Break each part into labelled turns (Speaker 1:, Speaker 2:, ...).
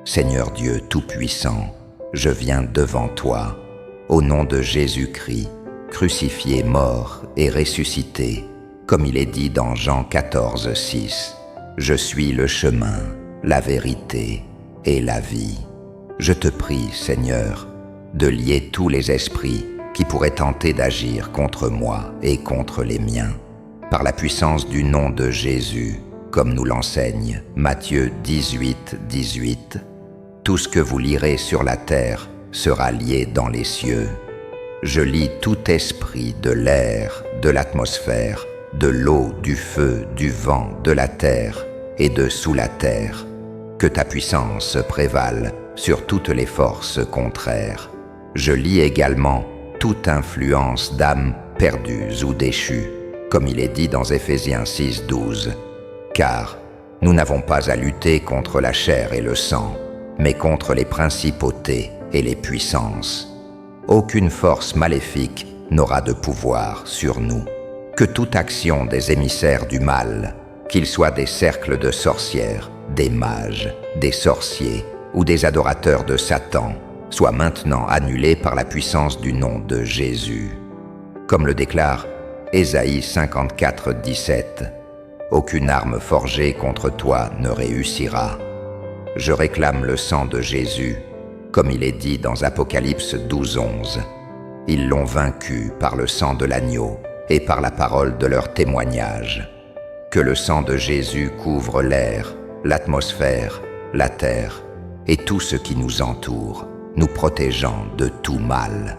Speaker 1: Seigneur Dieu Tout-Puissant, je viens devant toi, au nom de Jésus-Christ, crucifié, mort et ressuscité, comme il est dit dans Jean 14, 6. Je suis le chemin, la vérité et la vie. Je te prie, Seigneur, de lier tous les esprits qui pourraient tenter d'agir contre moi et contre les miens, par la puissance du nom de Jésus, comme nous l'enseigne Matthieu 18, 18. Tout ce que vous lirez sur la terre sera lié dans les cieux. Je lie tout esprit de l'air, de l'atmosphère, de l'eau, du feu, du vent, de la terre et de sous la terre. Que ta puissance prévale sur toutes les forces contraires. Je lie également toute influence d'âmes perdues ou déchues, comme il est dit dans Éphésiens 6, 12. Car nous n'avons pas à lutter contre la chair et le sang, mais contre les principautés et les puissances. Aucune force maléfique n'aura de pouvoir sur nous. Que toute action des émissaires du mal, qu'ils soient des cercles de sorcières, des mages, des sorciers ou des adorateurs de Satan, soit maintenant annulée par la puissance du nom de Jésus. Comme le déclare Ésaïe 54, 17, « Aucune arme forgée contre toi ne réussira. » Je réclame le sang de Jésus, comme il est dit dans Apocalypse 12, 11. Ils l'ont vaincu par le sang de l'agneau et par la parole de leur témoignage. Que le sang de Jésus couvre l'air, l'atmosphère, la terre et tout ce qui nous entoure, nous protégeant de tout mal.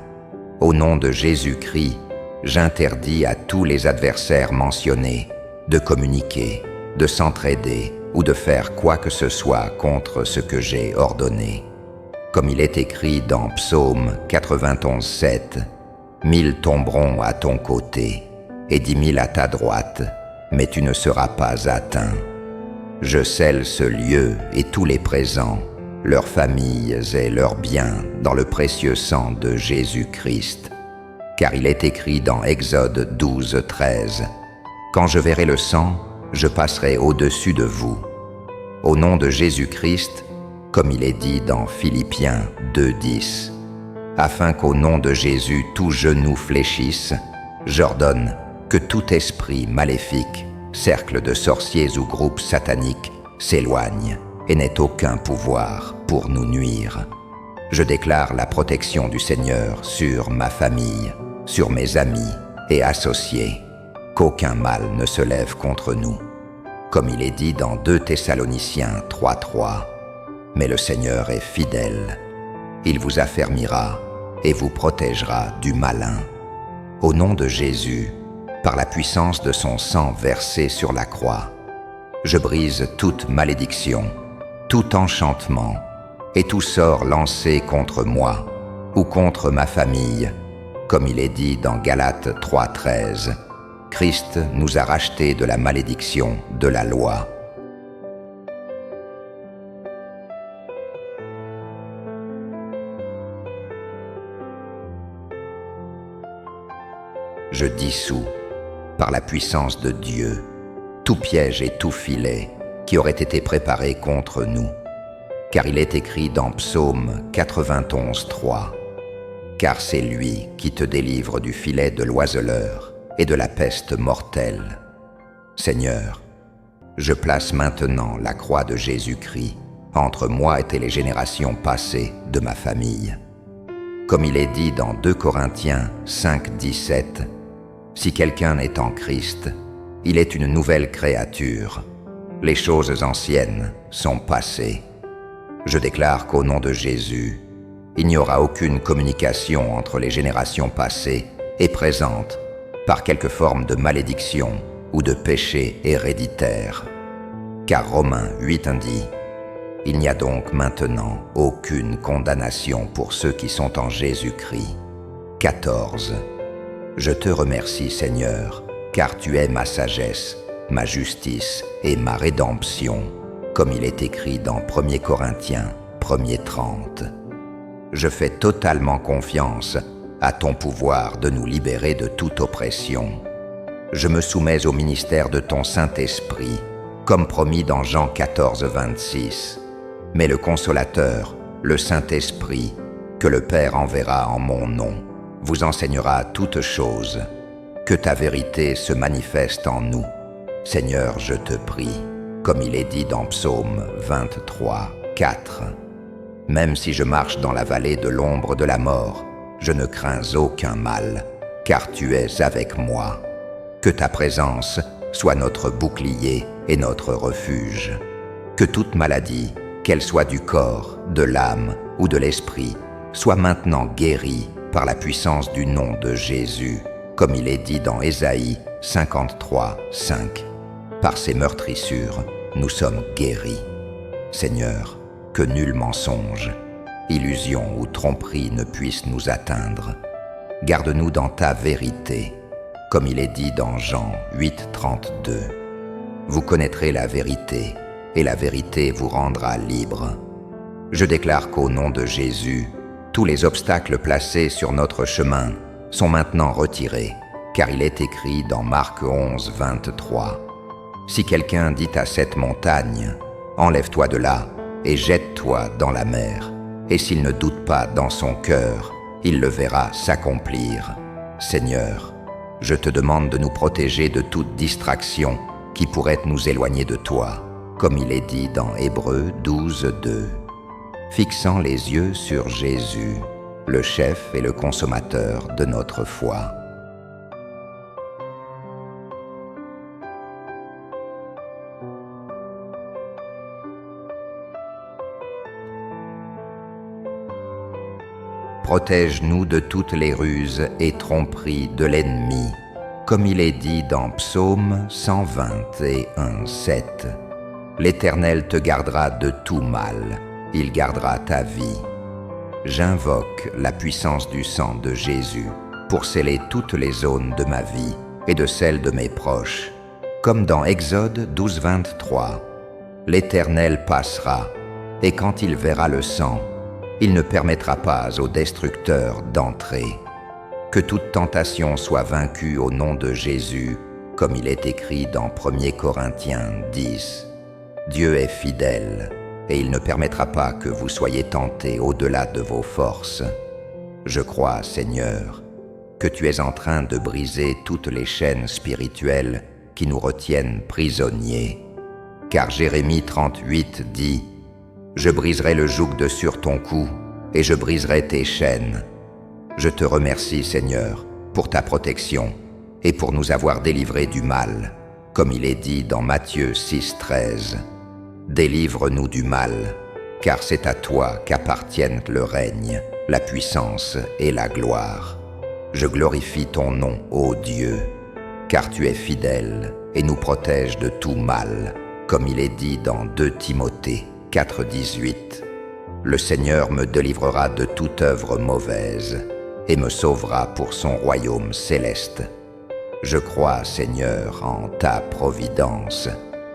Speaker 1: Au nom de Jésus-Christ, j'interdis à tous les adversaires mentionnés de communiquer, de s'entraider ou de faire quoi que ce soit contre ce que j'ai ordonné. Comme il est écrit dans Psaume 91, 7, « 1000 tomberont à ton côté et 10 000 à ta droite, mais tu ne seras pas atteint. » Je scelle ce lieu et tous les présents, leurs familles et leurs biens dans le précieux sang de Jésus-Christ. Car il est écrit dans Exode 12, 13, « Quand je verrai le sang, je passerai au-dessus de vous. » Au nom de Jésus-Christ, comme il est dit dans Philippiens 2, 10, « Afin qu'au nom de Jésus tout genou fléchisse, j'ordonne que tout esprit maléfique, cercle de sorciers ou groupe satanique s'éloigne et n'ait aucun pouvoir pour nous nuire. Je déclare la protection du Seigneur sur ma famille, sur mes amis et associés, qu'aucun mal ne se lève contre nous. Comme il est dit dans 2 Thessaloniciens 3, 3, « Mais le Seigneur est fidèle. Il vous affermira et vous protégera du malin. » Au nom de Jésus, par la puissance de son sang versé sur la croix, je brise toute malédiction, tout enchantement et tout sort lancé contre moi ou contre ma famille, comme il est dit dans Galates 3, 13. Christ nous a rachetés de la malédiction de la loi. Je dissous, par la puissance de Dieu, tout piège et tout filet qui aurait été préparé contre nous. Car il est écrit dans Psaume 91, 3, « Car c'est lui qui te délivre du filet de l'oiseleur et de la peste mortelle. » Seigneur, je place maintenant la croix de Jésus-Christ entre moi et les générations passées de ma famille. Comme il est dit dans 2 Corinthiens 5, 17, « Si quelqu'un est en Christ, il est une nouvelle créature. Les choses anciennes sont passées. » Je déclare qu'au nom de Jésus, il n'y aura aucune communication entre les générations passées et présentes par quelque forme de malédiction ou de péché héréditaire. Car Romains 8 dit, « Il n'y a donc maintenant aucune condamnation pour ceux qui sont en Jésus-Christ. » 14. Je te remercie, Seigneur, car tu es ma sagesse, ma justice et ma rédemption, comme il est écrit dans 1 Corinthiens 1, 30. Je fais totalement confiance à ton pouvoir de nous libérer de toute oppression. Je me soumets au ministère de ton Saint-Esprit, comme promis dans Jean 14, 26. mais le Consolateur, le Saint-Esprit, que le Père enverra en mon nom, vous enseignera toutes choses. Que ta vérité se manifeste en nous. Seigneur, je te prie, comme il est dit dans Psaume 23, 4. Même si je marche dans la vallée de l'ombre de la mort, je ne crains aucun mal, car tu es avec moi. Que ta présence soit notre bouclier et notre refuge. Que toute maladie, qu'elle soit du corps, de l'âme ou de l'esprit, soit maintenant guérie par la puissance du nom de Jésus, comme il est dit dans Ésaïe 53, 5. Par ses meurtrissures, nous sommes guéris. Seigneur, que nul mensonge, illusion ou tromperie ne puisse nous atteindre. Garde-nous dans ta vérité, comme il est dit dans Jean 8, 32. Vous connaîtrez la vérité, et la vérité vous rendra libre. Je déclare qu'au nom de Jésus, tous les obstacles placés sur notre chemin sont maintenant retirés, car il est écrit dans Marc 11, 23. Si quelqu'un dit à cette montagne, « Enlève-toi de là et jette-toi dans la mer », et s'il ne doute pas dans son cœur, il le verra s'accomplir. Seigneur, je te demande de nous protéger de toute distraction qui pourrait nous éloigner de toi, comme il est dit dans Hébreux 12, 2. Fixant les yeux sur Jésus, le chef et le consommateur de notre foi. Protège-nous de toutes les ruses et tromperies de l'ennemi, comme il est dit dans Psaume 121, 7. L'Éternel te gardera de tout mal, il gardera ta vie. J'invoque la puissance du sang de Jésus pour sceller toutes les zones de ma vie et de celles de mes proches. Comme dans Exode 12, 23, l'Éternel passera, et quand il verra le sang, il ne permettra pas au destructeur d'entrer. Que toute tentation soit vaincue au nom de Jésus, comme il est écrit dans 1 Corinthiens 10. Dieu est fidèle, et il ne permettra pas que vous soyez tentés au-delà de vos forces. Je crois, Seigneur, que tu es en train de briser toutes les chaînes spirituelles qui nous retiennent prisonniers. Car Jérémie 38 dit « Je briserai le joug de sur ton cou, et je briserai tes chaînes. » Je te remercie, Seigneur, pour ta protection et pour nous avoir délivrés du mal, comme il est dit dans Matthieu 6, 13. Délivre-nous du mal, car c'est à toi qu'appartiennent le règne, la puissance et la gloire. Je glorifie ton nom, ô Dieu, car tu es fidèle et nous protèges de tout mal, comme il est dit dans 2 Timothée 4, 18. Le Seigneur me délivrera de toute œuvre mauvaise et me sauvera pour son royaume céleste. Je crois, Seigneur, en ta providence,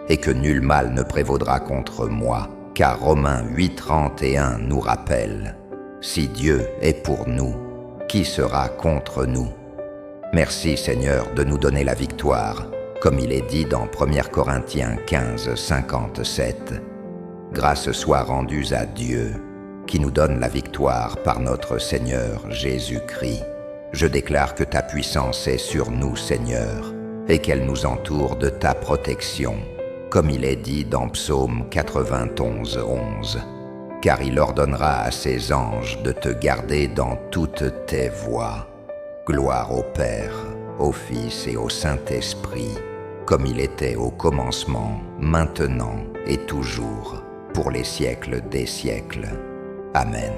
Speaker 1: et que nul mal ne prévaudra contre moi, car Romains 8, 31 nous rappelle « Si Dieu est pour nous, qui sera contre nous ?» Merci, Seigneur, de nous donner la victoire, comme il est dit dans 1 Corinthiens 15, 57. Grâce soit rendue à Dieu, qui nous donne la victoire par notre Seigneur Jésus-Christ. Je déclare que ta puissance est sur nous, Seigneur, et qu'elle nous entoure de ta protection, comme il est dit dans Psaume 91, 11. Car il ordonnera à ses anges de te garder dans toutes tes voies. Gloire au Père, au Fils et au Saint-Esprit, comme il était au commencement, maintenant et toujours, pour les siècles des siècles. Amen.